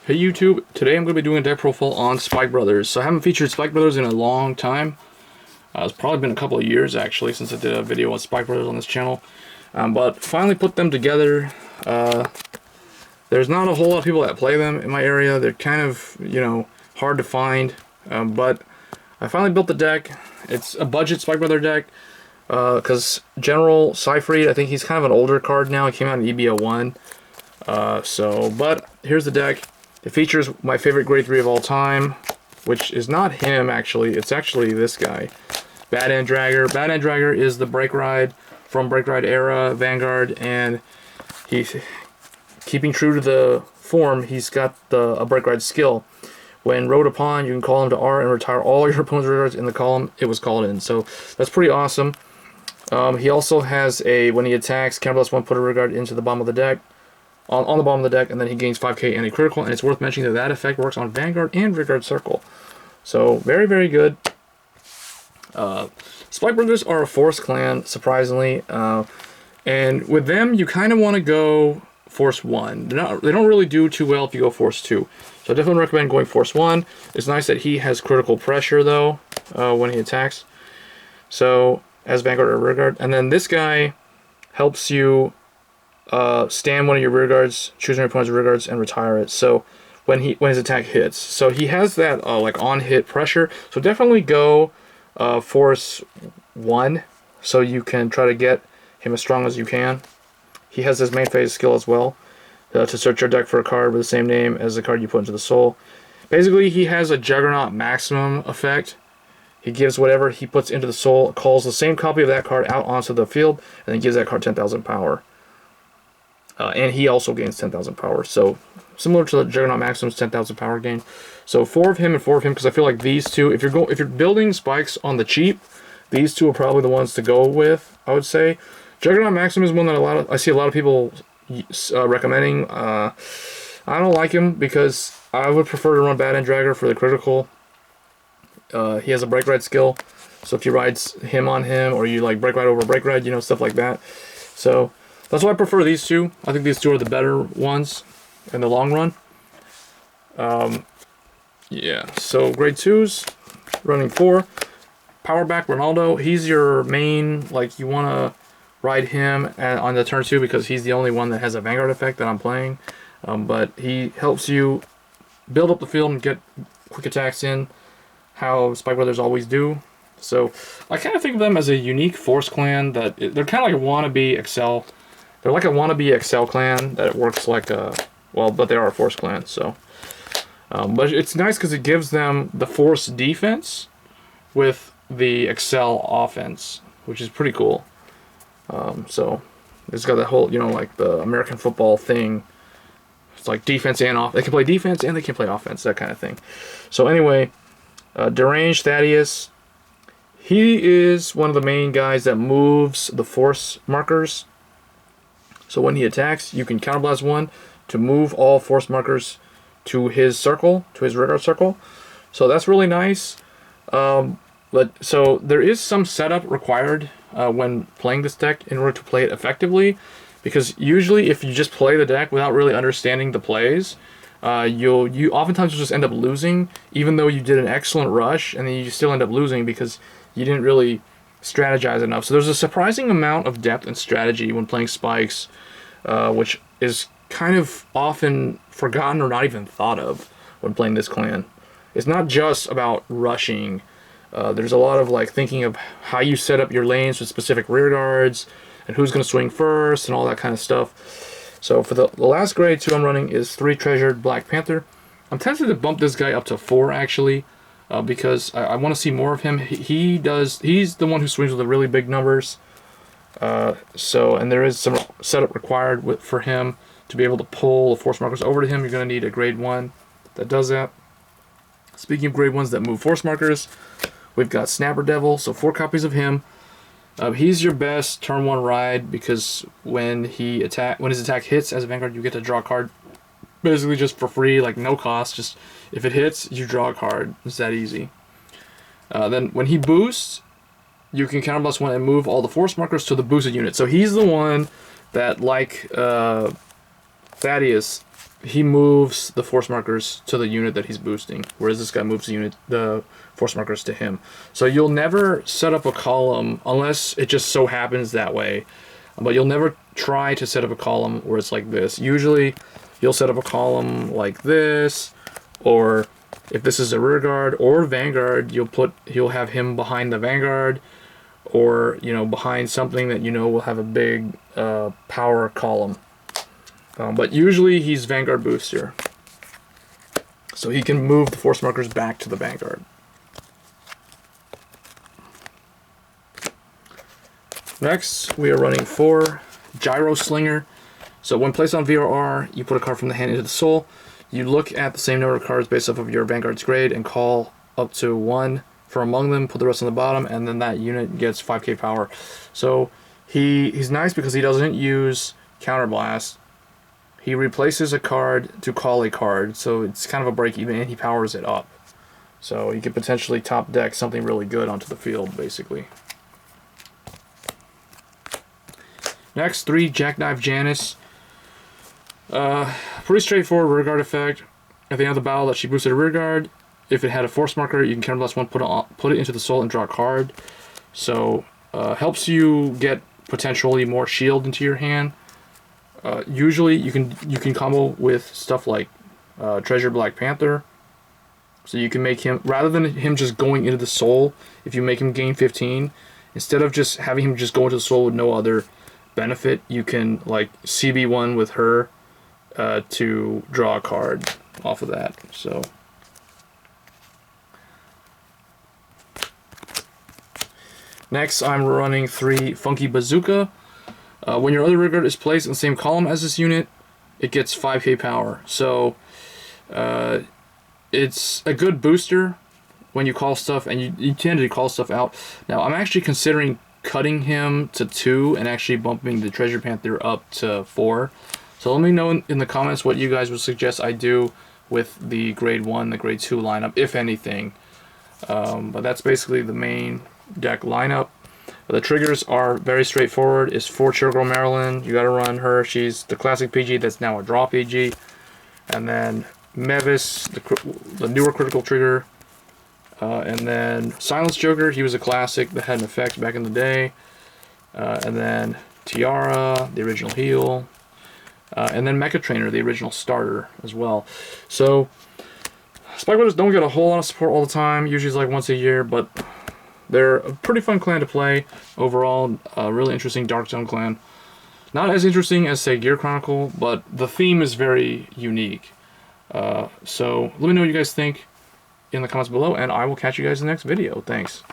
Hey YouTube, today I'm going to be doing a deck profile on Spike Brothers. So I haven't featured Spike Brothers in a long time. It's probably been a couple of years actually since I did a video on Spike Brothers on this channel. But finally put them together. There's not a whole lot of people that play them in my area. They're kind of, hard to find. But I finally built the deck. It's a budget Spike Brother deck. Because General Seyfried, I think he's kind of an older card now. He came out in EBO1. But here's the deck. It features my favorite grade 3 of all time, which is not him actually, it's actually this guy, Bad End Dragger. Bad End Dragger is the break ride from break ride era, Vanguard, and he's keeping true to the form. He's got a break ride skill. When rode upon, you can call him to R and retire all your opponent's regards in the column it was called in. So that's pretty awesome. He also has a, when he attacks, +1, put a regard into the bottom of the deck. On the bottom of the deck, and then he gains 5k and a critical, and it's worth mentioning that effect works on Vanguard and Vanguard Circle. So, very, very good. Spike Brothers are a Force clan, surprisingly, and with them, you kind of want to go Force 1. They don't really do too well if you go Force 2. So I definitely recommend going Force 1. It's nice that he has critical pressure, though, when he attacks. So, as Vanguard or Rearguard. And then this guy helps you stand one of your rear guards, choose your opponent's rear guards, and retire it. So when his attack hits, so he has that like on hit pressure. So definitely go Force 1, so you can try to get him as strong as you can. He has his main phase skill as well, to search your deck for a card with the same name as the card you put into the soul. Basically, he has a Juggernaut maximum effect. He gives whatever he puts into the soul, calls the same copy of that card out onto the field, and then gives that card 10,000 power. And he also gains 10,000 power. So, similar to the Juggernaut Maximum's 10,000 power gain. So, 4 of him and 4 of him, because I feel like these two, if you're building spikes on the cheap, these two are probably the ones to go with, I would say. Juggernaut Maximum is one that I see a lot of people recommending. I don't like him because I would prefer to run Bad End Dragger for the critical. He has a break ride skill. So, if you ride him on him, or you like break ride over break ride, stuff like that. So, that's why I prefer these two. I think these two are the better ones in the long run. Yeah, so grade 2s, running 4. Powerback Ronaldo, he's your main, like you want to ride him on the turn 2 because he's the only one that has a Vanguard effect that I'm playing. But he helps you build up the field and get quick attacks in, how Spike Brothers always do. So I kind of think of them as a unique Force clan that they're kind of like a wannabe Excel. They're like a wannabe Excel clan that works like a, well, but they are a Force clan, so. But it's nice because it gives them the Force defense with the Excel offense, which is pretty cool. So, it's got that whole, like the American football thing. It's like defense and off. They can play defense and they can play offense, that kind of thing. So anyway, Deranged Thaddeus. He is one of the main guys that moves the Force markers. So when he attacks, you can counterblast 1 to move all Force markers to his circle, to his rearguard circle. So that's really nice. So there is some setup required when playing this deck in order to play it effectively, because usually if you just play the deck without really understanding the plays, you oftentimes will just end up losing, even though you did an excellent rush, and then you still end up losing because you didn't really strategize enough. So there's a surprising amount of depth and strategy when playing spikes, which is kind of often forgotten or not even thought of when playing this clan. It's not just about rushing. There's a lot of like thinking of how you set up your lanes with specific rear guards and who's going to swing first and all that kind of stuff. So for the last grade 2 I'm running is 3 Treasured Black Panther. I'm tempted to bump this guy up to 4 actually. Because I want to see more of him. He's the one who swings with the really big numbers. And there is some setup required for him to be able to pull the Force markers over to him. You're going to need a grade 1 that does that. Speaking of grade 1s that move Force markers, we've got Snapper Devil, so 4 copies of him. He's your best turn 1 ride because when his attack hits as a Vanguard, you get to draw a card. Basically just for free, like no cost. Just if it hits, you draw a card. It's that easy. Then when he boosts, you can counterblast 1 and move all the Force markers to the boosted unit. So he's the one that, like Thaddeus, he moves the force markers to the unit that he's boosting, whereas this guy moves the force markers to him. So you'll never set up a column unless it just so happens that way, but you'll never try to set up a column where it's like this. Usually you'll set up a column like this, or if this is a rear guard or Vanguard, you'll have him behind the Vanguard, or behind something that will have a big power column. But usually he's Vanguard booster, so he can move the force markers back to the Vanguard. Next, we are running 4 Gyroslinger. So when placed on VRR, you put a card from the hand into the soul. You look at the same number of cards based off of your Vanguard's grade and call up to 1 from among them, put the rest on the bottom, and then that unit gets 5k power. So he's nice because he doesn't use Counterblast. He replaces a card to call a card, so it's kind of a break even, and he powers it up. So he could potentially top deck something really good onto the field, basically. Next, 3 Jackknife Janus. Pretty straightforward rear guard effect. At the end of the battle that she boosted a rear guard, if it had a force marker, you can counterblast 1, put it into the soul, and draw a card. So helps you get potentially more shield into your hand. Usually you can combo with stuff like Treasure Black Panther. So you can make him, rather than him just going into the soul, if you make him gain 15, instead of just having him just go into the soul with no other benefit, you can like CB1 with her to draw a card off of that. So next, I'm running 3 Funky Bazooka. When your other rear guard is placed in the same column as this unit, it gets 5k power. So it's a good booster when you call stuff, and you tend to call stuff out. Now, I'm actually considering cutting him to 2 and actually bumping the Treasure Panther up to 4. So let me know in the comments what you guys would suggest I do with the grade 1, the grade 2 lineup, if anything. But that's basically the main deck lineup. The triggers are very straightforward. It's 4 Chirgirl Marilyn. You gotta run her. She's the classic PG that's now a draw PG. And then Mevis, the newer critical trigger. And then Silence Joker, he was a classic that had an effect back in the day. And then Tiara, the original heal. And then Mecha Trainer, the original starter as well. So Spike Brothers don't get a whole lot of support all the time. Usually it's like once a year, but they're a pretty fun clan to play overall. A really interesting Dark Zone clan. Not as interesting as, say, Gear Chronicle, but the theme is very unique. So let me know what you guys think in the comments below, and I will catch you guys in the next video. Thanks.